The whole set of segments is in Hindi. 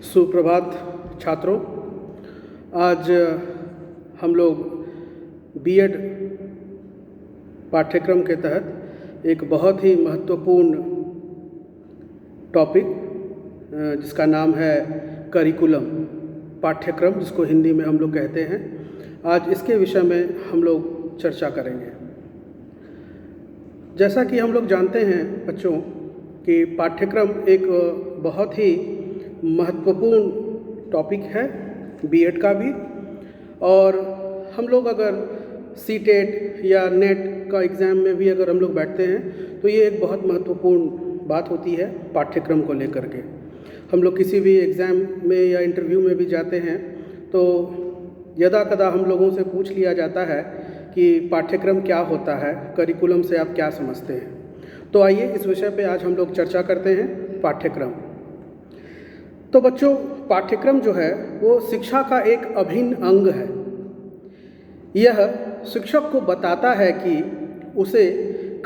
सुप्रभात छात्रों। आज हम लोग बीएड पाठ्यक्रम के तहत एक बहुत ही महत्वपूर्ण टॉपिक जिसका नाम है करिकुलम, पाठ्यक्रम जिसको हिंदी में हम लोग कहते हैं, आज इसके विषय में हम लोग चर्चा करेंगे। जैसा कि हम लोग जानते हैं बच्चों कि पाठ्यक्रम एक बहुत ही महत्वपूर्ण टॉपिक है बीएड का भी, और हम लोग अगर सीटेट या नेट का एग्ज़ाम में भी अगर हम लोग बैठते हैं तो ये एक बहुत महत्वपूर्ण बात होती है पाठ्यक्रम को लेकर के। हम लोग किसी भी एग्ज़ाम में या इंटरव्यू में भी जाते हैं तो यदा कदा हम लोगों से पूछ लिया जाता है कि पाठ्यक्रम क्या होता है, करिकुलम से आप क्या समझते हैं। तो आइए इस विषय पे आज हम लोग चर्चा करते हैं, पाठ्यक्रम। तो बच्चों, पाठ्यक्रम जो है वो शिक्षा का एक अभिन्न अंग है। यह शिक्षक को बताता है कि उसे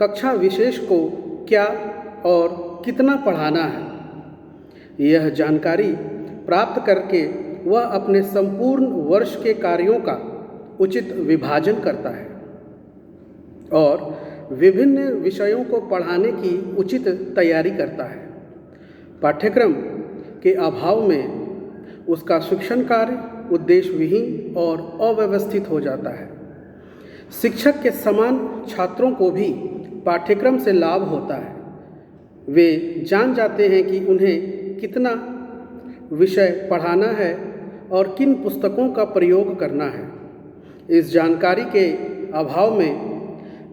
कक्षा विशेष को क्या और कितना पढ़ाना है। यह जानकारी प्राप्त करके वह अपने संपूर्ण वर्ष के कार्यों का उचित विभाजन करता है और विभिन्न विषयों को पढ़ाने की उचित तैयारी करता है। पाठ्यक्रम के अभाव में उसका शिक्षण कार्य उद्देश्य विहीन और अव्यवस्थित हो जाता है। शिक्षक के समान छात्रों को भी पाठ्यक्रम से लाभ होता है। वे जान जाते हैं कि उन्हें कितना विषय पढ़ाना है और किन पुस्तकों का प्रयोग करना है। इस जानकारी के अभाव में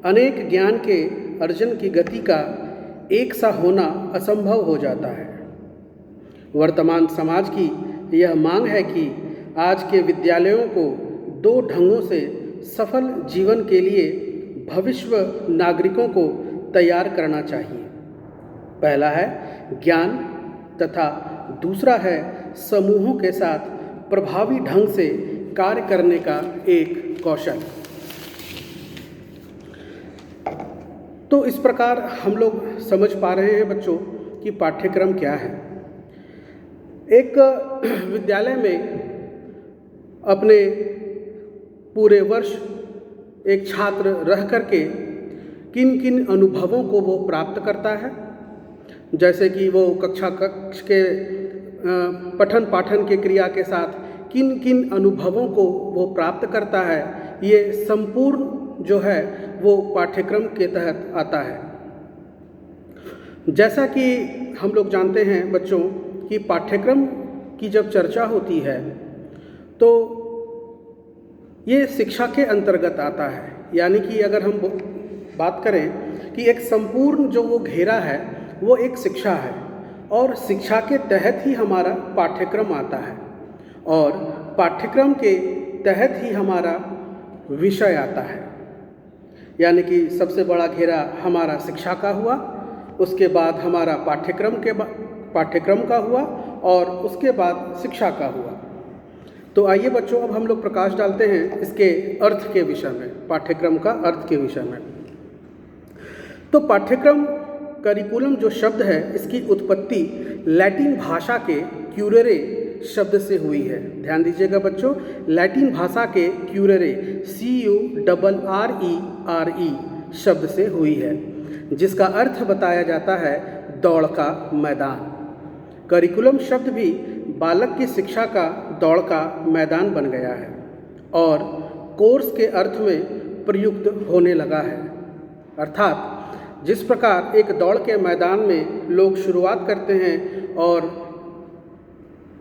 अनेक ज्ञान के अर्जन की गति का एक सा होना असंभव हो जाता है। वर्तमान समाज की यह मांग है कि आज के विद्यालयों को दो ढंगों से सफल जीवन के लिए भविष्य नागरिकों को तैयार करना चाहिए। पहला है ज्ञान तथा दूसरा है समूहों के साथ प्रभावी ढंग से कार्य करने का एक कौशल। तो इस प्रकार हम लोग समझ पा रहे हैं बच्चों कि पाठ्यक्रम क्या है। एक विद्यालय में अपने पूरे वर्ष एक छात्र रह करके किन किन अनुभवों को वो प्राप्त करता है, जैसे कि वो कक्ष के पठन पाठन के क्रिया के साथ किन किन अनुभवों को वो प्राप्त करता है, ये संपूर्ण जो है वो पाठ्यक्रम के तहत आता है। जैसा कि हम लोग जानते हैं बच्चों कि पाठ्यक्रम की जब चर्चा होती है तो ये शिक्षा के अंतर्गत आता है। यानी कि अगर हम बात करें कि एक संपूर्ण जो वो घेरा है वो एक शिक्षा है, और शिक्षा के तहत ही हमारा पाठ्यक्रम आता है, और पाठ्यक्रम के तहत ही हमारा विषय आता है। यानी कि सबसे बड़ा घेरा हमारा शिक्षा का हुआ, उसके बाद हमारा पाठ्यक्रम का हुआ, और उसके बाद शिक्षा का हुआ। तो आइए बच्चों, अब हम लोग प्रकाश डालते हैं इसके अर्थ के विषय में, पाठ्यक्रम का अर्थ के विषय में। तो पाठ्यक्रम, करिकुलम जो शब्द है, इसकी उत्पत्ति लैटिन भाषा के क्यूरेरे शब्द से हुई है। ध्यान दीजिएगा बच्चों, लैटिन भाषा के क्यूरेरे CURRERE शब्द से हुई है, जिसका अर्थ बताया जाता है दौड़ का मैदान। करिकुलम शब्द भी बालक की शिक्षा का दौड़ का मैदान बन गया है और कोर्स के अर्थ में प्रयुक्त होने लगा है। अर्थात जिस प्रकार एक दौड़ के मैदान में लोग शुरुआत करते हैं और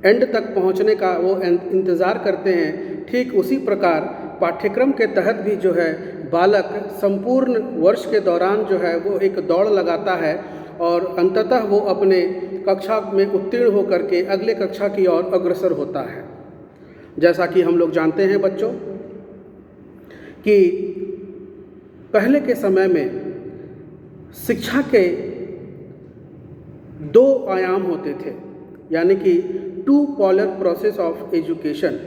एंड तक पहुंचने का वो इंतज़ार करते हैं, ठीक उसी प्रकार पाठ्यक्रम के तहत भी जो है बालक संपूर्ण वर्ष के दौरान जो है वो एक दौड़ लगाता है और अंततः वो अपने कक्षा में उत्तीर्ण होकर के अगले कक्षा की ओर अग्रसर होता है। जैसा कि हम लोग जानते हैं बच्चों कि पहले के समय में शिक्षा के दो आयाम होते थे, यानी कि 2 पोलर प्रोसेस ऑफ एजुकेशन।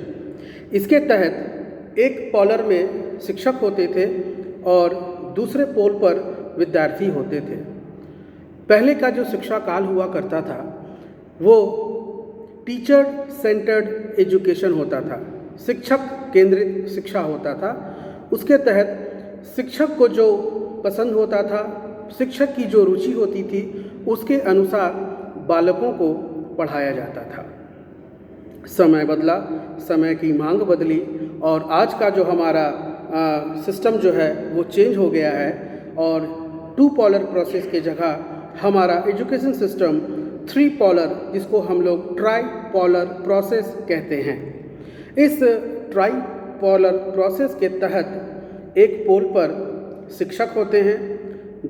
इसके तहत एक पोलर में शिक्षक होते थे और दूसरे पोल पर विद्यार्थी होते थे। पहले का जो शिक्षा काल हुआ करता था वो टीचर सेंटर्ड एजुकेशन होता था, शिक्षक केंद्रित शिक्षा होता था। उसके तहत शिक्षक को जो पसंद होता था, शिक्षक की जो रुचि होती थी, उसके अनुसार बालकों को पढ़ाया जाता था। समय बदला, समय की मांग बदली और आज का जो हमारा सिस्टम जो है वो चेंज हो गया है और 2 पॉलर प्रोसेस के जगह हमारा एजुकेशन सिस्टम 3 पॉलर, जिसको हम लोग ट्राई पॉलर प्रोसेस कहते हैं। इस ट्राई पॉलर प्रोसेस के तहत एक पोल पर शिक्षक होते हैं,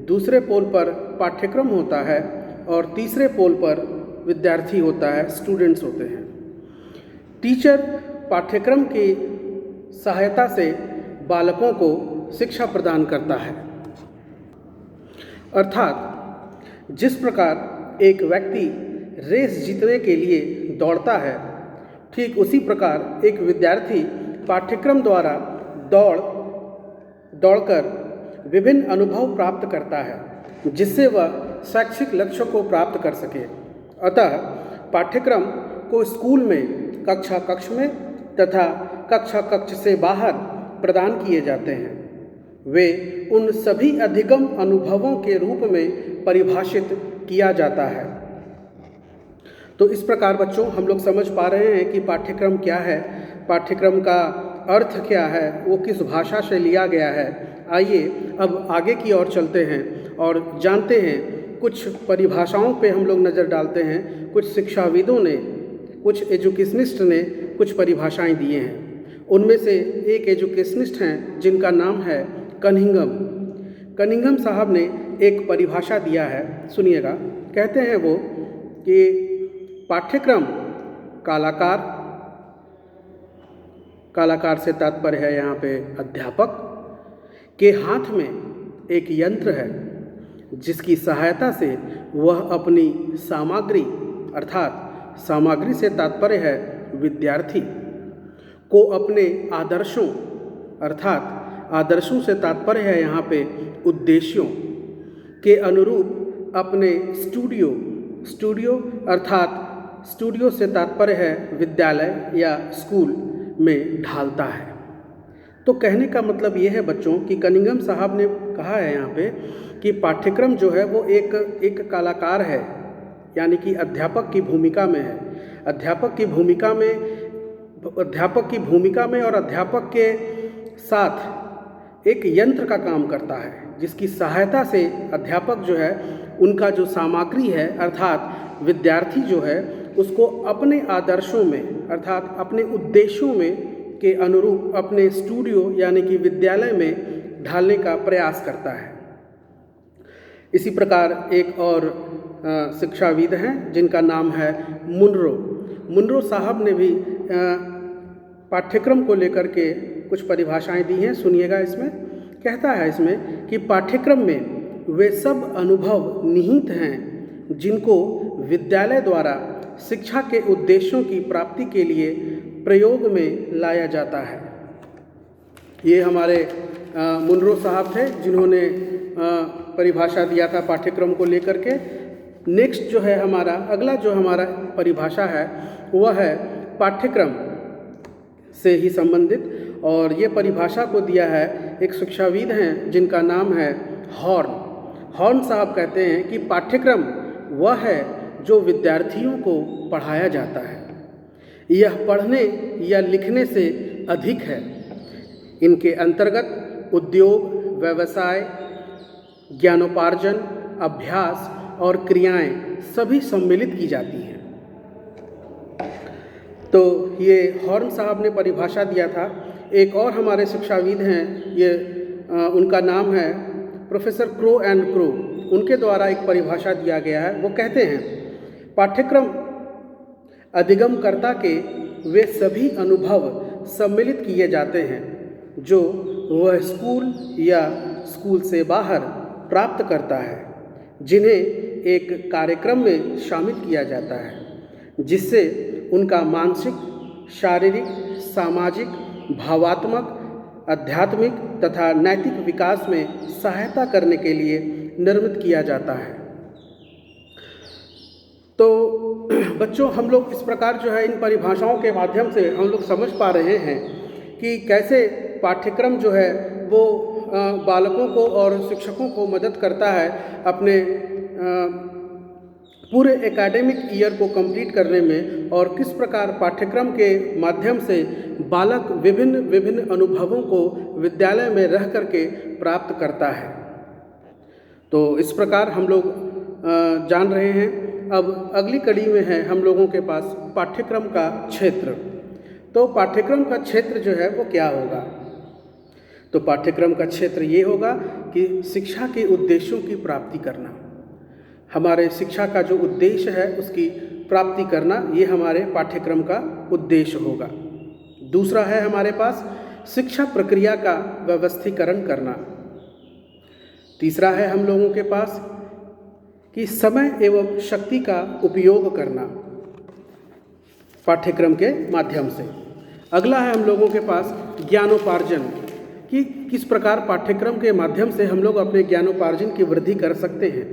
दूसरे पोल पर पाठ्यक्रम होता है और तीसरे पोल पर विद्यार्थी होता है, स्टूडेंट्स होते हैं। टीचर पाठ्यक्रम की सहायता से बालकों को शिक्षा प्रदान करता है। अर्थात जिस प्रकार एक व्यक्ति रेस जीतने के लिए दौड़ता है, ठीक उसी प्रकार एक विद्यार्थी पाठ्यक्रम द्वारा दौड़कर विभिन्न अनुभव प्राप्त करता है, जिससे वह शैक्षिक लक्ष्यों को प्राप्त कर सके। अतः पाठ्यक्रम को स्कूल में कक्षा कक्ष में तथा कक्षा कक्ष से बाहर प्रदान किए जाते हैं। वे उन सभी अधिगम अनुभवों के रूप में परिभाषित किया जाता है। तो इस प्रकार बच्चों हम लोग समझ पा रहे हैं कि पाठ्यक्रम क्या है, पाठ्यक्रम का अर्थ क्या है, वो किस भाषा से लिया गया है। आइए अब आगे की ओर चलते हैं और जानते हैं, कुछ परिभाषाओं पे हम लोग नज़र डालते हैं। कुछ शिक्षाविदों ने, कुछ एजुकेशनिस्ट ने कुछ परिभाषाएं दिए हैं। उनमें से एक एजुकेशनिस्ट हैं जिनका नाम है कनिंघम। कनिंघम साहब ने एक परिभाषा दिया है, सुनिएगा। कहते हैं वो कि पाठ्यक्रम कलाकार से तात्पर्य है यहाँ पे अध्यापक के हाथ में एक यंत्र है, जिसकी सहायता से वह अपनी सामग्री, अर्थात सामग्री से तात्पर्य है विद्यार्थी, को अपने आदर्शों, अर्थात आदर्शों से तात्पर्य है यहाँ पे उद्देश्यों के अनुरूप अपने स्टूडियो अर्थात स्टूडियो से तात्पर्य है विद्यालय या स्कूल में ढालता है। तो कहने का मतलब ये है बच्चों कि कनिंघम साहब ने कहा है यहाँ पे कि पाठ्यक्रम जो है वो एक कलाकार है, यानी कि अध्यापक की भूमिका में है। अध्यापक की भूमिका में और अध्यापक के साथ एक यंत्र का काम करता है, जिसकी सहायता से अध्यापक जो है उनका जो सामग्री है, अर्थात विद्यार्थी जो है उसको अपने आदर्शों में, अर्थात अपने उद्देश्यों में के अनुरूप अपने स्टूडियो यानी कि विद्यालय में ढालने का प्रयास करता है। इसी प्रकार एक और शिक्षाविद हैं जिनका नाम है मुनरो साहब ने भी पाठ्यक्रम को लेकर के कुछ परिभाषाएं दी हैं, सुनिएगा। इसमें कहता है इसमें कि पाठ्यक्रम में वे सब अनुभव निहित हैं जिनको विद्यालय द्वारा शिक्षा के उद्देश्यों की प्राप्ति के लिए प्रयोग में लाया जाता है। ये हमारे मुनरो साहब थे जिन्होंने परिभाषा दिया था पाठ्यक्रम को लेकर के। नेक्स्ट जो है हमारा अगला जो हमारा परिभाषा है वह है पाठ्यक्रम से ही संबंधित, और ये परिभाषा को दिया है एक शिक्षाविद हैं जिनका नाम है हॉर्न साहब। कहते हैं कि पाठ्यक्रम वह है जो विद्यार्थियों को पढ़ाया जाता है, यह पढ़ने या लिखने से अधिक है। इनके अंतर्गत उद्योग, व्यवसाय, ज्ञानोपार्जन, अभ्यास और क्रियाएं सभी सम्मिलित की जाती हैं। तो ये हॉर्न साहब ने परिभाषा दिया था। एक और हमारे शिक्षाविद हैं, ये उनका नाम है प्रोफेसर क्रो एंड क्रो। उनके द्वारा एक परिभाषा दिया गया है। वो कहते हैं पाठ्यक्रम अधिगमकर्ता के वे सभी अनुभव सम्मिलित किए जाते हैं जो वह स्कूल या स्कूल से बाहर प्राप्त करता है, जिन्हें एक कार्यक्रम में शामिल किया जाता है, जिससे उनका मानसिक, शारीरिक, सामाजिक, भावात्मक, आध्यात्मिक तथा नैतिक विकास में सहायता करने के लिए निर्मित किया जाता है। तो बच्चों, हम लोग इस प्रकार जो है इन परिभाषाओं के माध्यम से हम लोग समझ पा रहे हैं कि कैसे पाठ्यक्रम जो है वो बालकों को और शिक्षकों को मदद करता है अपने पूरे एकेडमिक ईयर को कंप्लीट करने में, और किस प्रकार पाठ्यक्रम के माध्यम से बालक विभिन्न विभिन्न अनुभवों को विद्यालय में रह करके प्राप्त करता है। तो इस प्रकार हम लोग जान रहे हैं। अब अगली कड़ी में है हम लोगों के पास पाठ्यक्रम का क्षेत्र। तो पाठ्यक्रम का क्षेत्र जो है वो क्या होगा? तो पाठ्यक्रम का क्षेत्र ये होगा कि शिक्षा के उद्देश्यों की प्राप्ति करना। हमारे शिक्षा का जो उद्देश्य है उसकी प्राप्ति करना, ये हमारे पाठ्यक्रम का उद्देश्य होगा। दूसरा है हमारे पास शिक्षा प्रक्रिया का व्यवस्थीकरण करना। तीसरा है हम लोगों के पास कि समय एवं शक्ति का उपयोग करना पाठ्यक्रम के माध्यम से। अगला है हम लोगों के पास ज्ञानोपार्जन, कि किस प्रकार पाठ्यक्रम के माध्यम से हम लोग अपने ज्ञानोपार्जन की वृद्धि कर सकते हैं।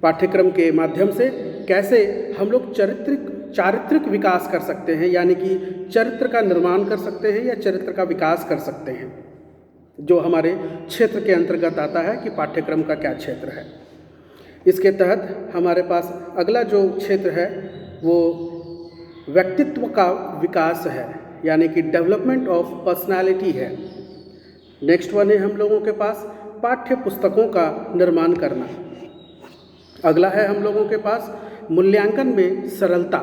पाठ्यक्रम के माध्यम से कैसे हम लोग चारित्रिक विकास कर सकते हैं, यानी कि चरित्र का निर्माण कर सकते हैं या चरित्र का विकास कर सकते हैं, जो हमारे क्षेत्र के अंतर्गत आता है कि पाठ्यक्रम का क्या क्षेत्र है। इसके तहत हमारे पास अगला जो क्षेत्र है वो व्यक्तित्व का विकास है, यानी कि डेवलपमेंट ऑफ पर्सनालिटी है। नेक्स्ट वन है हम लोगों के पास पाठ्य पुस्तकों का निर्माण करना। अगला है हम लोगों के पास मूल्यांकन में सरलता।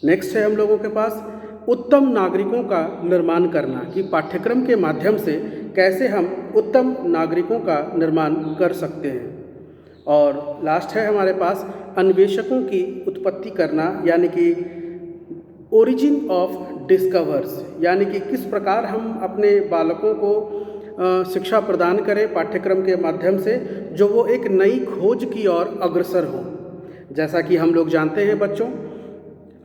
नेक्स्ट है हम लोगों के पास उत्तम नागरिकों का निर्माण करना, कि पाठ्यक्रम के माध्यम से कैसे हम उत्तम नागरिकों का निर्माण कर सकते हैं। और लास्ट है हमारे पास अन्वेषकों की उत्पत्ति करना, यानी कि ओरिजिन ऑफ डिस्कवर्स, यानी कि किस प्रकार हम अपने बालकों को शिक्षा प्रदान करें पाठ्यक्रम के माध्यम से, जो वो एक नई खोज की ओर अग्रसर हों। जैसा कि हम लोग जानते हैं बच्चों,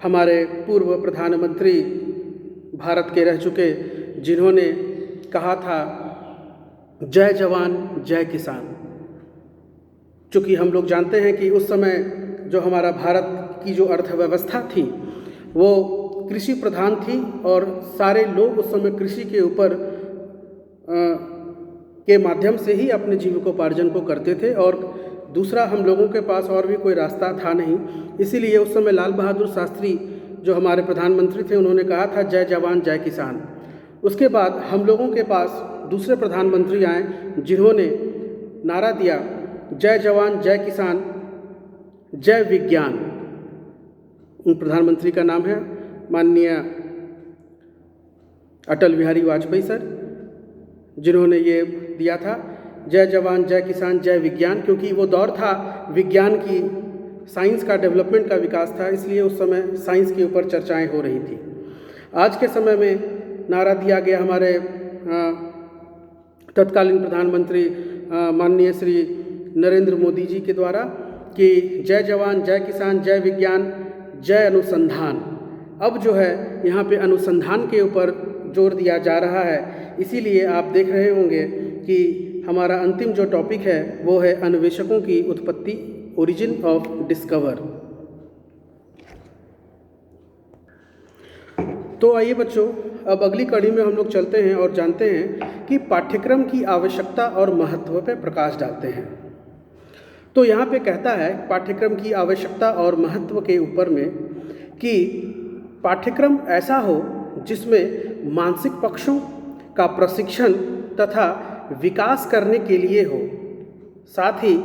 हमारे पूर्व प्रधानमंत्री भारत के रह चुके, जिन्होंने कहा था जय जवान जय किसान। चूँकि हम लोग जानते हैं कि उस समय जो हमारा भारत की जो अर्थव्यवस्था थी वो कृषि प्रधान थी, और सारे लोग उस समय कृषि के ऊपर के माध्यम से ही अपने जीविकोपार्जन को करते थे, और दूसरा हम लोगों के पास और भी कोई रास्ता था नहीं। इसीलिए उस समय लाल बहादुर शास्त्री जो हमारे प्रधानमंत्री थे, उन्होंने कहा था जय जवान जय किसान। उसके बाद हम लोगों के पास दूसरे प्रधानमंत्री आए जिन्होंने नारा दिया जय जवान जय किसान जय विज्ञान। उन प्रधानमंत्री का नाम है माननीय अटल बिहारी वाजपेयी सर, जिन्होंने ये दिया था जय जवान जय किसान जय विज्ञान, क्योंकि वो दौर था विज्ञान की, साइंस का डेवलपमेंट का विकास था, इसलिए उस समय साइंस के ऊपर चर्चाएं हो रही थी। आज के समय में नारा दिया गया हमारे तत्कालीन प्रधानमंत्री माननीय श्री नरेंद्र मोदी जी के द्वारा कि जय जवान जय किसान जय विज्ञान जय अनुसंधान। अब जो है यहाँ पे अनुसंधान के ऊपर जोर दिया जा रहा है। इसीलिए आप देख रहे होंगे कि हमारा अंतिम जो टॉपिक है वो है अन्वेषकों की उत्पत्ति, ओरिजिन ऑफ डिस्कवर। तो आइए बच्चों, अब अगली कड़ी में हम लोग चलते हैं और जानते हैं कि पाठ्यक्रम की आवश्यकता और महत्व पर प्रकाश डालते हैं। तो यहाँ पे कहता है पाठ्यक्रम की आवश्यकता और महत्व के ऊपर में कि पाठ्यक्रम ऐसा हो जिसमें मानसिक पक्षों का प्रशिक्षण तथा विकास करने के लिए हो, साथ ही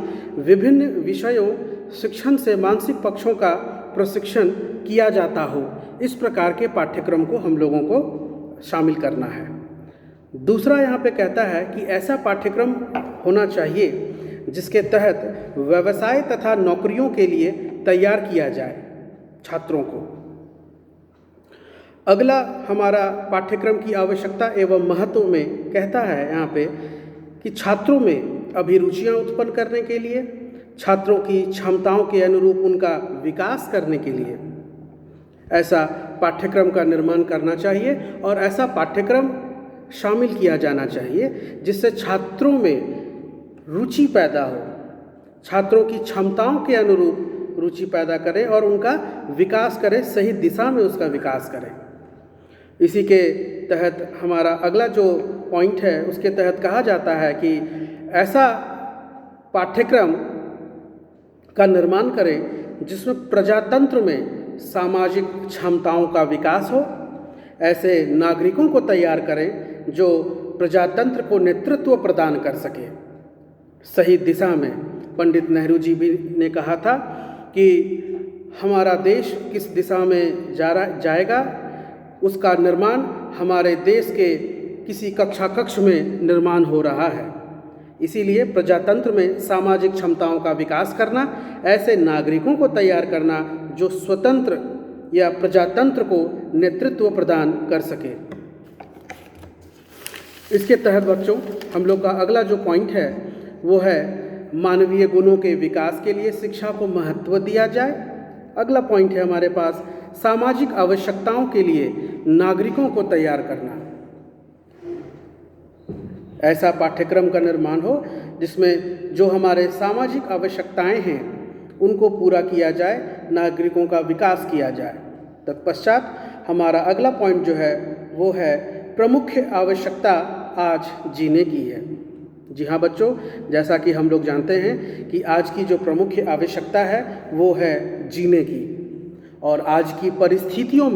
विभिन्न विषयों शिक्षण से मानसिक पक्षों का प्रशिक्षण किया जाता हो। इस प्रकार के पाठ्यक्रम को हम लोगों को शामिल करना है। दूसरा यहाँ पे कहता है कि ऐसा पाठ्यक्रम होना चाहिए जिसके तहत व्यवसाय तथा नौकरियों के लिए तैयार किया जाए छात्रों को। अगला हमारा पाठ्यक्रम की आवश्यकता एवं महत्व में कहता है यहाँ पे कि छात्रों में अभिरुचियाँ उत्पन्न करने के लिए, छात्रों की क्षमताओं के अनुरूप उनका विकास करने के लिए ऐसा पाठ्यक्रम का निर्माण करना चाहिए, और ऐसा पाठ्यक्रम शामिल किया जाना चाहिए जिससे छात्रों में रुचि पैदा हो, छात्रों की क्षमताओं के अनुरूप रुचि पैदा करें और उनका विकास करें, सही दिशा में उसका विकास करें। इसी के तहत हमारा अगला जो पॉइंट है उसके तहत कहा जाता है कि ऐसा पाठ्यक्रम का निर्माण करें जिसमें प्रजातंत्र में सामाजिक क्षमताओं का विकास हो। ऐसे नागरिकों को तैयार करें जो प्रजातंत्र को नेतृत्व प्रदान कर सके सही दिशा में। पंडित नेहरू जी भी ने कहा था कि हमारा देश किस दिशा में जाएगा, उसका निर्माण हमारे देश के किसी कक्ष में निर्माण हो रहा है। इसीलिए प्रजातंत्र में सामाजिक क्षमताओं का विकास करना, ऐसे नागरिकों को तैयार करना जो स्वतंत्र या प्रजातंत्र को नेतृत्व प्रदान कर सके। इसके तहत बच्चों हम लोग का अगला जो पॉइंट है वो है मानवीय गुणों के विकास के लिए शिक्षा को महत्व दिया जाए। अगला पॉइंट है हमारे पास सामाजिक आवश्यकताओं के लिए नागरिकों को तैयार करना। ऐसा पाठ्यक्रम का निर्माण हो जिसमें जो हमारे सामाजिक आवश्यकताएं हैं उनको पूरा किया जाए, नागरिकों का विकास किया जाए। तत्पश्चात हमारा अगला पॉइंट जो है वो है प्रमुख आवश्यकता आज जीने की है। जी हाँ बच्चों, जैसा कि हम लोग जानते हैं कि आज की जो प्रमुख आवश्यकता है वो है जीने की। और आज की परिस्थितियों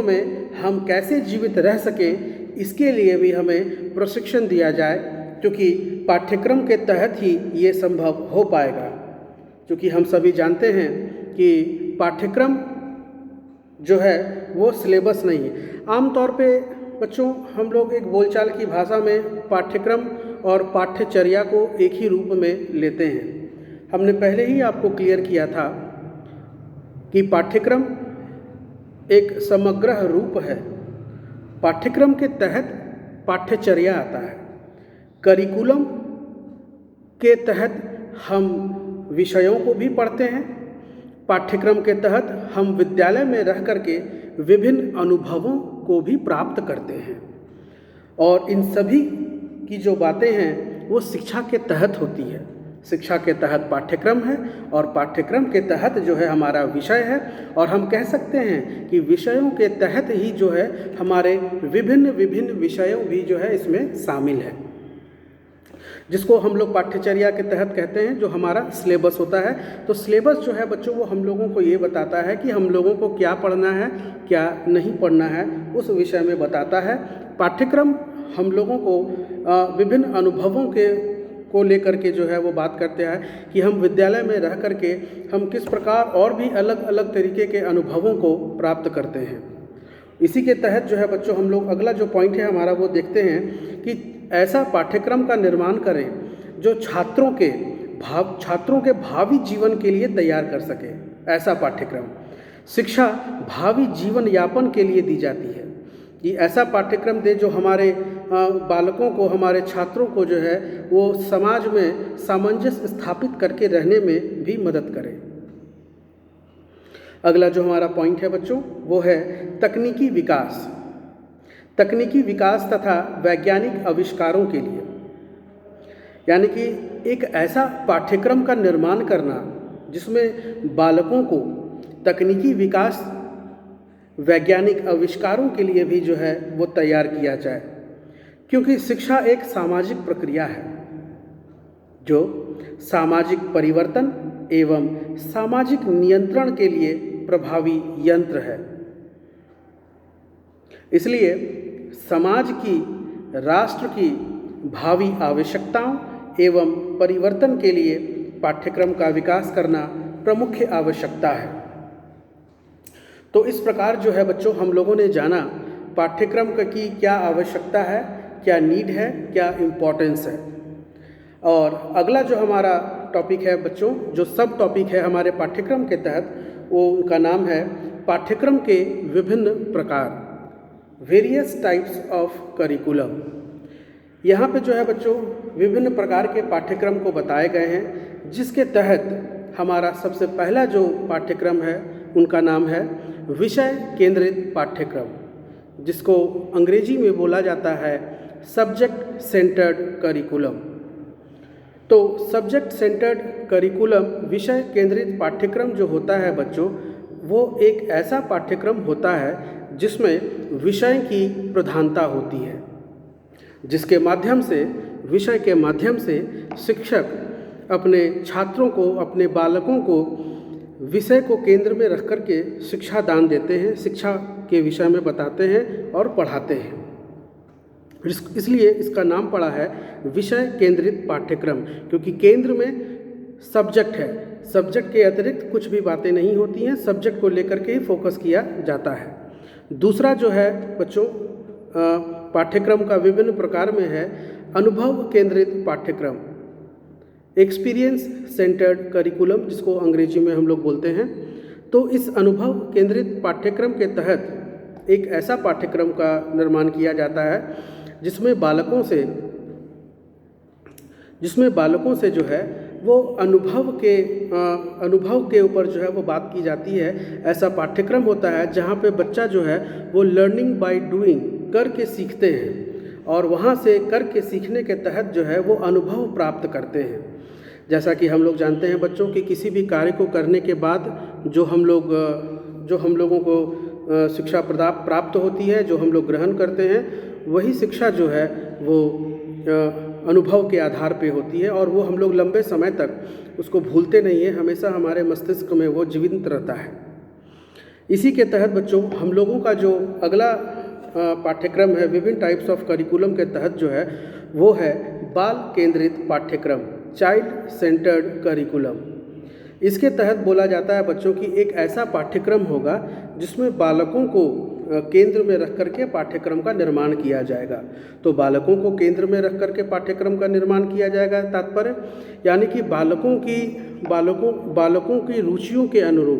में हम कैसे जीवित रह सकें इसके लिए भी हमें प्रशिक्षण दिया जाए, क्योंकि पाठ्यक्रम के तहत ही ये संभव हो पाएगा। क्योंकि हम सभी जानते हैं कि पाठ्यक्रम जो है वो सिलेबस नहीं है। आमतौर पे बच्चों हम लोग एक बोलचाल की भाषा में पाठ्यक्रम और पाठ्यचर्या को एक ही रूप में लेते हैं। हमने पहले ही आपको क्लियर किया था कि पाठ्यक्रम एक समग्र रूप है। पाठ्यक्रम के तहत पाठ्यचर्या आता है। करिकुलम के तहत हम विषयों को भी पढ़ते हैं। पाठ्यक्रम के तहत हम विद्यालय में रह करके विभिन्न अनुभवों को भी प्राप्त करते हैं। और इन सभी की जो बातें हैं वो शिक्षा के तहत होती है। शिक्षा के तहत पाठ्यक्रम है और पाठ्यक्रम के तहत जो है हमारा विषय है। और हम कह सकते हैं कि विषयों के तहत ही जो है हमारे विभिन्न विषयों भी जो है इसमें शामिल है, जिसको हम लोग पाठ्यचर्या के तहत कहते हैं, जो हमारा सिलेबस होता है। तो सिलेबस जो है बच्चों वो हम लोगों को ये बताता है कि हम लोगों को क्या पढ़ना है, क्या नहीं पढ़ना है, उस विषय में बताता है। पाठ्यक्रम हम लोगों को विभिन्न अनुभवों को लेकर के जो है वो बात करते हैं कि हम विद्यालय में रह करके हम किस प्रकार और भी अलग अलग तरीके के अनुभवों को प्राप्त करते हैं। इसी के तहत जो है बच्चों हम लोग अगला जो पॉइंट है हमारा वो देखते हैं कि ऐसा पाठ्यक्रम का निर्माण करें जो छात्रों के भावी जीवन के लिए तैयार कर सके। ऐसा पाठ्यक्रम, शिक्षा भावी जीवन यापन के लिए दी जाती है कि ऐसा पाठ्यक्रम दे जो हमारे बालकों को, हमारे छात्रों को जो है वो समाज में सामंजस्य स्थापित करके रहने में भी मदद करे। अगला जो हमारा पॉइंट है बच्चों वो है तकनीकी विकास तथा वैज्ञानिक आविष्कारों के लिए। यानी कि एक ऐसा पाठ्यक्रम का निर्माण करना जिसमें बालकों को तकनीकी विकास, वैज्ञानिक आविष्कारों के लिए भी जो है वो तैयार किया जाए। क्योंकि शिक्षा एक सामाजिक प्रक्रिया है जो सामाजिक परिवर्तन एवं सामाजिक नियंत्रण के लिए प्रभावी यंत्र है। इसलिए समाज की, राष्ट्र की भावी आवश्यकताओं एवं परिवर्तन के लिए पाठ्यक्रम का विकास करना प्रमुख आवश्यकता है। तो इस प्रकार जो है बच्चों हम लोगों ने जाना पाठ्यक्रम की क्या आवश्यकता है, क्या नीड है, क्या इम्पोर्टेंस है। और अगला जो हमारा टॉपिक है बच्चों, जो सब टॉपिक है हमारे पाठ्यक्रम के तहत, वो उनका नाम है पाठ्यक्रम के विभिन्न प्रकार, वेरियस टाइप्स ऑफ करिकुलम। यहाँ पे जो है बच्चों विभिन्न प्रकार के पाठ्यक्रम को बताए गए हैं, जिसके तहत हमारा सबसे पहला जो पाठ्यक्रम है उनका नाम है विषय केंद्रित पाठ्यक्रम, जिसको अंग्रेजी में बोला जाता है सब्जेक्ट सेंटर्ड करिकुलम। तो सब्जेक्ट सेंटर्ड करिकुलम, विषय केंद्रित पाठ्यक्रम जो होता है बच्चों, वो एक ऐसा पाठ्यक्रम होता है जिसमें विषय की प्रधानता होती है, जिसके माध्यम से, विषय के माध्यम से शिक्षक अपने छात्रों को, अपने बालकों को विषय को केंद्र में रख कर के शिक्षा दान देते हैं, शिक्षा के विषय में बताते हैं और पढ़ाते हैं। इसलिए इसका नाम पड़ा है विषय केंद्रित पाठ्यक्रम, क्योंकि केंद्र में सब्जेक्ट है, सब्जेक्ट के अतिरिक्त कुछ भी बातें नहीं होती हैं, सब्जेक्ट को लेकर के ही फोकस किया जाता है। दूसरा जो है बच्चों पाठ्यक्रम का विभिन्न प्रकार में है अनुभव केंद्रित पाठ्यक्रम, एक्सपीरियंस सेंटर्ड करिकुलम, जिसको अंग्रेजी में हम लोग बोलते हैं। तो इस अनुभव केंद्रित पाठ्यक्रम के तहत एक ऐसा पाठ्यक्रम का निर्माण किया जाता है जिसमें बालकों से जो है वो अनुभव के ऊपर जो है वो बात की जाती है। ऐसा पाठ्यक्रम होता है जहाँ पे बच्चा जो है वो लर्निंग बाय डूइंग, करके सीखते हैं, और वहाँ से करके सीखने के तहत जो है वो अनुभव प्राप्त करते हैं। जैसा कि हम लोग जानते हैं बच्चों कि किसी भी कार्य को करने के बाद जो हम लोगों को शिक्षा प्राप्त होती है, जो हम लोग ग्रहण करते हैं, वही शिक्षा जो है वो अनुभव के आधार पे होती है, और वो हम लोग लंबे समय तक उसको भूलते नहीं हैं, हमेशा हमारे मस्तिष्क में वो जीवित रहता है। इसी के तहत बच्चों हम लोगों का जो अगला पाठ्यक्रम है विभिन्न टाइप्स ऑफ करिकुलम के तहत जो है वो है बाल केंद्रित पाठ्यक्रम, चाइल्ड सेंटर्ड करिकुलम। इसके तहत बोला जाता है बच्चों की एक ऐसा पाठ्यक्रम होगा जिसमें बालकों को केंद्र में रख करके पाठ्यक्रम का निर्माण किया जाएगा। तो बालकों को केंद्र में रख करके पाठ्यक्रम का निर्माण किया जाएगा, तात्पर्य यानी कि बालकों की रुचियों के अनुरूप,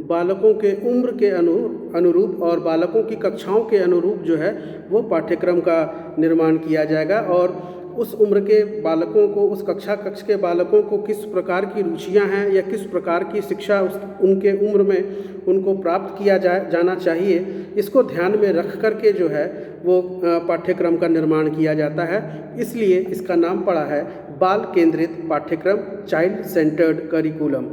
बालकों के उम्र के अनुरूप और बालकों की कक्षाओं के अनुरूप जो है वो पाठ्यक्रम का निर्माण किया जाएगा, और उस उम्र के बालकों को, उस कक्षा के बालकों को किस प्रकार की रुचियां हैं या किस प्रकार की शिक्षा उनके उम्र में उनको प्राप्त किया जाना चाहिए, इसको ध्यान में रख करके जो है वो पाठ्यक्रम का निर्माण किया जाता है। इसलिए इसका नाम पड़ा है बाल केंद्रित पाठ्यक्रम, चाइल्ड सेंटर्ड करिकुलम।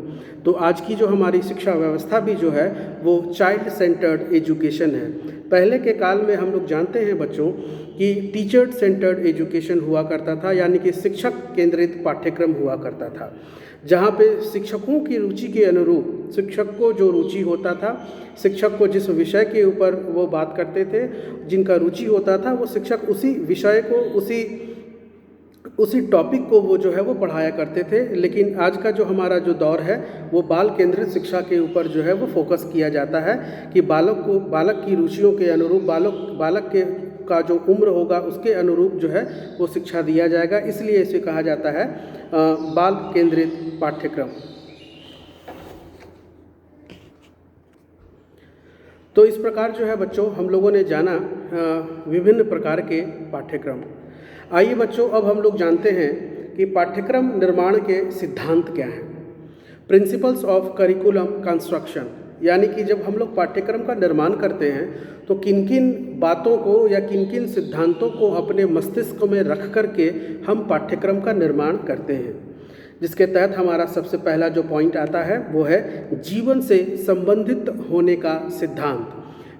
तो आज की जो हमारी शिक्षा व्यवस्था भी जो है वो चाइल्ड सेंटर्ड एजुकेशन है। पहले के काल में हम लोग जानते हैं बच्चों कि टीचर सेंटर्ड एजुकेशन हुआ करता था, यानी कि शिक्षक केंद्रित पाठ्यक्रम हुआ करता था, जहाँ पे शिक्षकों की रुचि के अनुरूप, शिक्षक को जो रुचि होता था, शिक्षक को जिस विषय के ऊपर वो बात करते थे, जिनका रुचि होता था, वो शिक्षक उसी विषय को, उसी टॉपिक को वो जो है वो पढ़ाया करते थे। लेकिन आज का जो हमारा जो दौर है वो बाल केंद्रित शिक्षा के ऊपर जो है वो फोकस किया जाता है कि बालक की रुचियों के अनुरूप, बालक का जो उम्र होगा उसके अनुरूप जो है वो शिक्षा दिया जाएगा। इसलिए इसे कहा जाता है बाल केंद्रित पाठ्यक्रम। तो इस प्रकार जो है बच्चों हम लोगों ने जाना विभिन्न प्रकार के पाठ्यक्रम। आइए बच्चों अब हम लोग जानते हैं कि पाठ्यक्रम निर्माण के सिद्धांत क्या हैं, प्रिंसिपल्स ऑफ करिकुलम कंस्ट्रक्शन। यानी कि जब हम लोग पाठ्यक्रम का निर्माण करते हैं तो किन किन बातों को या किन किन सिद्धांतों को अपने मस्तिष्क में रख करके हम पाठ्यक्रम का निर्माण करते हैं, जिसके तहत हमारा सबसे पहला जो पॉइंट आता है वो है जीवन से संबंधित होने का सिद्धांत,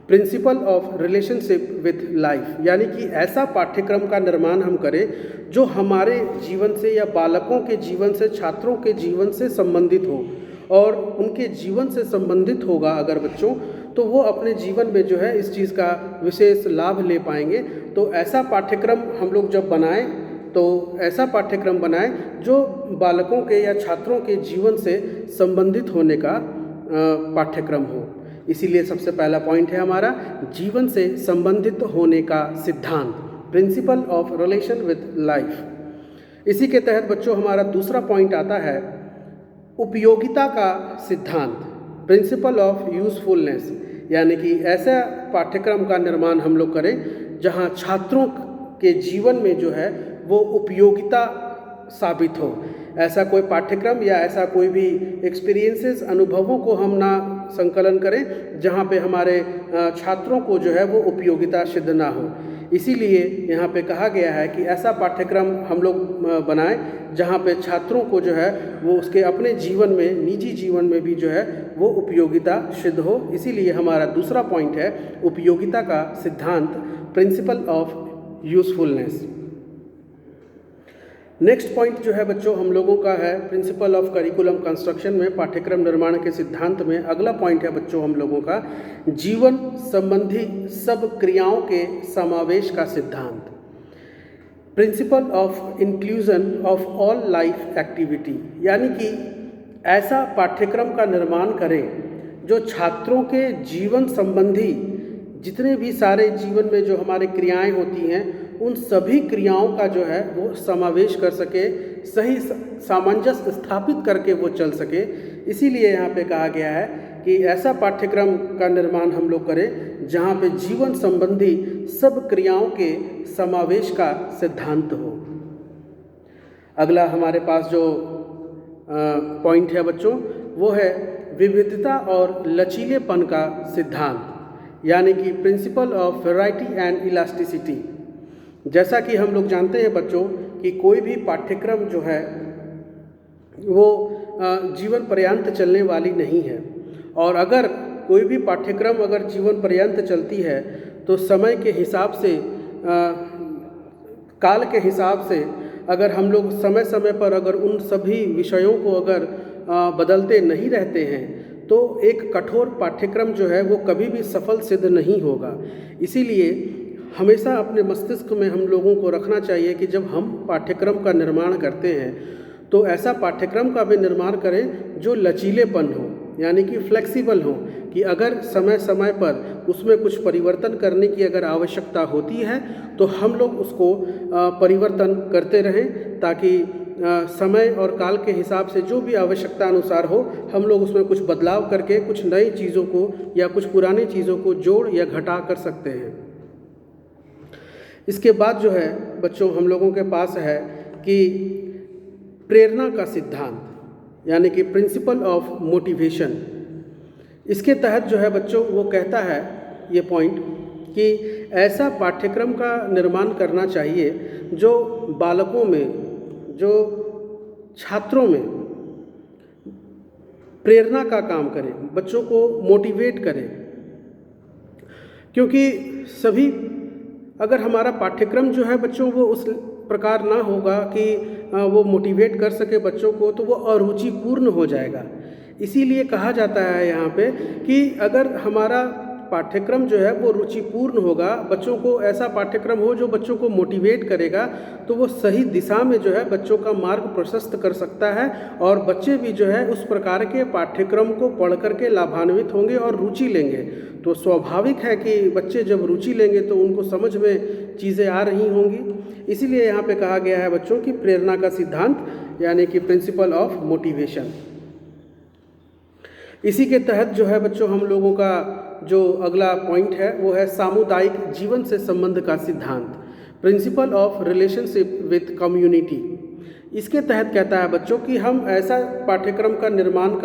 principle of relationship with life. यानी कि ऐसा पाठ्यक्रम का निर्माण हम करें जो हमारे जीवन से या बालकों के जीवन से, छात्रों के जीवन से संबंधित हो, और उनके जीवन से संबंधित होगा अगर बच्चों, तो वो अपने जीवन में जो है इस चीज़ का विशेष लाभ ले पाएंगे। तो ऐसा पाठ्यक्रम हम लोग जब बनाएं तो ऐसा पाठ्यक्रम बनाएं जो बालकों के या छात्रों के जीवन से संबंधित होने का पाठ्यक्रम हो। इसीलिए सबसे पहला पॉइंट है हमारा जीवन से संबंधित होने का सिद्धांत, principle of relation with life. इसी के तहत बच्चों हमारा दूसरा पॉइंट आता है उपयोगिता का सिद्धांत, प्रिंसिपल ऑफ यूज़फुलनेस। यानी कि ऐसा पाठ्यक्रम का निर्माण हम लोग करें जहां छात्रों के जीवन में जो है वो उपयोगिता साबित हो। ऐसा कोई पाठ्यक्रम या ऐसा कोई भी एक्सपीरियंसेस, अनुभवों को हम ना संकलन करें जहाँ पे हमारे छात्रों को जो है वो उपयोगिता सिद्ध ना हो। इसीलिए यहाँ पे कहा गया है कि ऐसा पाठ्यक्रम हम लोग बनाएं जहाँ पे छात्रों को जो है वो उसके अपने जीवन में, निजी जीवन में भी जो है वो उपयोगिता सिद्ध हो। इसीलिए हमारा दूसरा पॉइंट है उपयोगिता का सिद्धांत, principle of usefulness. Next point जो है बच्चों हम लोगों का है प्रिंसिपल ऑफ करिकुलम कंस्ट्रक्शन में, पाठ्यक्रम निर्माण के सिद्धांत में अगला पॉइंट है बच्चों हम लोगों का जीवन संबंधी सब क्रियाओं के समावेश का सिद्धांत, principle of inclusion of all life activity. यानी कि ऐसा पाठ्यक्रम का निर्माण करें जो छात्रों के जीवन संबंधी जितने भी सारे जीवन में जो हमारे क्रियाएं होती हैं उन सभी क्रियाओं का जो है वो समावेश कर सके, सही सामंजस्य स्थापित करके वो चल सके। इसीलिए यहाँ पे कहा गया है कि ऐसा पाठ्यक्रम का निर्माण हम लोग करें जहाँ पे जीवन संबंधी सब क्रियाओं के समावेश का सिद्धांत हो। अगला हमारे पास जो पॉइंट है बच्चों वो है विविधता और लचीलेपन का सिद्धांत, यानी कि principle of variety and elasticity. जैसा कि हम लोग जानते हैं बच्चों कि कोई भी पाठ्यक्रम जो है वो जीवन पर्यंत चलने वाली नहीं है, और अगर कोई भी पाठ्यक्रम अगर जीवन पर्यंत चलती है तो समय के हिसाब से, काल के हिसाब से अगर हम लोग समय समय पर अगर उन सभी विषयों को अगर बदलते नहीं रहते हैं तो एक कठोर पाठ्यक्रम जो है वो कभी भी सफल सिद्ध नहीं होगा। इसीलिए हमेशा अपने मस्तिष्क में हम लोगों को रखना चाहिए कि जब हम पाठ्यक्रम का निर्माण करते हैं तो ऐसा पाठ्यक्रम का भी निर्माण करें जो लचीलेपन हो, यानी कि फ्लेक्सिबल हो, कि अगर समय समय पर उसमें कुछ परिवर्तन करने की अगर आवश्यकता होती है तो हम लोग उसको परिवर्तन करते रहें, ताकि समय और काल के हिसाब से जो भी आवश्यकता अनुसार हो हम लोग उसमें कुछ बदलाव करके कुछ नई चीज़ों को या कुछ पुरानी चीज़ों को जोड़ या घटा कर सकते हैं। इसके बाद जो है बच्चों हम लोगों के पास है कि प्रेरणा का सिद्धांत, यानी कि प्रिंसिपल ऑफ मोटिवेशन। इसके तहत जो है बच्चों वो कहता है ये पॉइंट कि ऐसा पाठ्यक्रम का निर्माण करना चाहिए जो बालकों में, जो छात्रों में प्रेरणा का काम करे, बच्चों को मोटिवेट करे। क्योंकि सभी अगर हमारा पाठ्यक्रम जो है बच्चों वो उस प्रकार ना होगा कि वो मोटिवेट कर सके बच्चों को, तो वो अरुचिपूर्ण हो जाएगा। इसीलिए कहा जाता है यहाँ पे कि अगर हमारा पाठ्यक्रम जो है वो रुचिपूर्ण होगा, बच्चों को ऐसा पाठ्यक्रम हो जो बच्चों को मोटिवेट करेगा, तो वो सही दिशा में जो है बच्चों का मार्ग प्रशस्त कर सकता है और बच्चे भी जो है उस प्रकार के पाठ्यक्रम को पढ़ करके लाभान्वित होंगे और रुचि लेंगे। तो स्वाभाविक है कि बच्चे जब रुचि लेंगे तो उनको समझ में चीज़ें आ रही होंगी। इसीलिए यहाँ पे कहा गया है बच्चों की प्रेरणा का सिद्धांत, यानी कि प्रिंसिपल ऑफ मोटिवेशन। इसी के तहत जो है बच्चों हम लोगों का जो अगला पॉइंट है वो है सामुदायिक जीवन से संबंध का सिद्धांत, principle of relationship with community. इसके तहत कहता है बच्चों कि हम ऐसा पाठ्यक्रम का निर्माण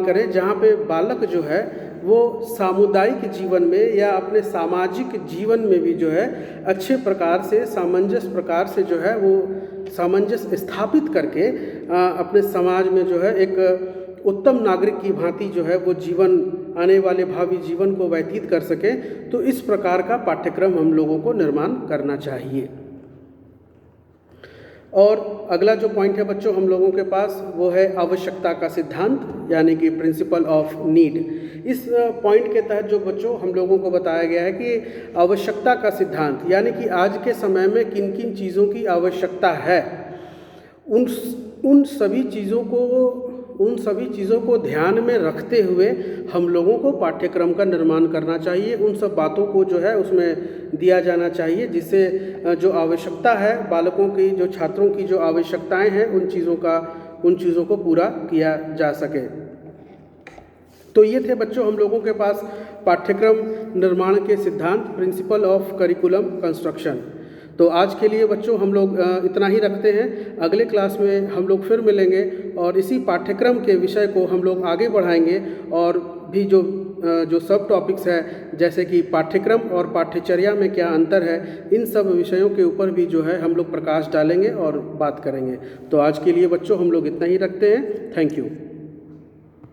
करें जहाँ पे बालक जो है वो सामुदायिक जीवन में या अपने सामाजिक जीवन में भी जो है अच्छे प्रकार से, सामंजस्य प्रकार से जो है वो सामंजस्य स्थापित करके अपने समाज में जो है एक उत्तम नागरिक की भांति जो है वो जीवन, आने वाले भावी जीवन को व्यतीत कर सके। तो इस प्रकार का पाठ्यक्रम हम लोगों को निर्माण करना चाहिए। और अगला जो पॉइंट है बच्चों हम लोगों के पास वो है आवश्यकता का सिद्धांत, यानी कि प्रिंसिपल ऑफ नीड। इस पॉइंट के तहत जो बच्चों हम लोगों को बताया गया है कि आवश्यकता का सिद्धांत, यानी कि आज के समय में किन किन चीज़ों की आवश्यकता है, उन सभी चीज़ों को ध्यान में रखते हुए हम लोगों को पाठ्यक्रम का निर्माण करना चाहिए। उन सब बातों को जो है उसमें दिया जाना चाहिए जिससे जो आवश्यकता है बालकों की, जो छात्रों की जो आवश्यकताएं हैं उन चीज़ों को पूरा किया जा सके। तो ये थे बच्चों हम लोगों के पास पाठ्यक्रम निर्माण के सिद्धांत, प्रिंसिपल ऑफ करिकुलम कंस्ट्रक्शन। तो आज के लिए बच्चों हम लोग इतना ही रखते हैं। अगले क्लास में हम लोग फिर मिलेंगे और इसी पाठ्यक्रम के विषय को हम लोग आगे बढ़ाएंगे और भी जो सब टॉपिक्स है, जैसे कि पाठ्यक्रम और पाठ्यचर्या में क्या अंतर है, इन सब विषयों के ऊपर भी जो है हम लोग प्रकाश डालेंगे और बात करेंगे। तो आज के लिए बच्चों हम लोग इतना ही रखते हैं। Thank you.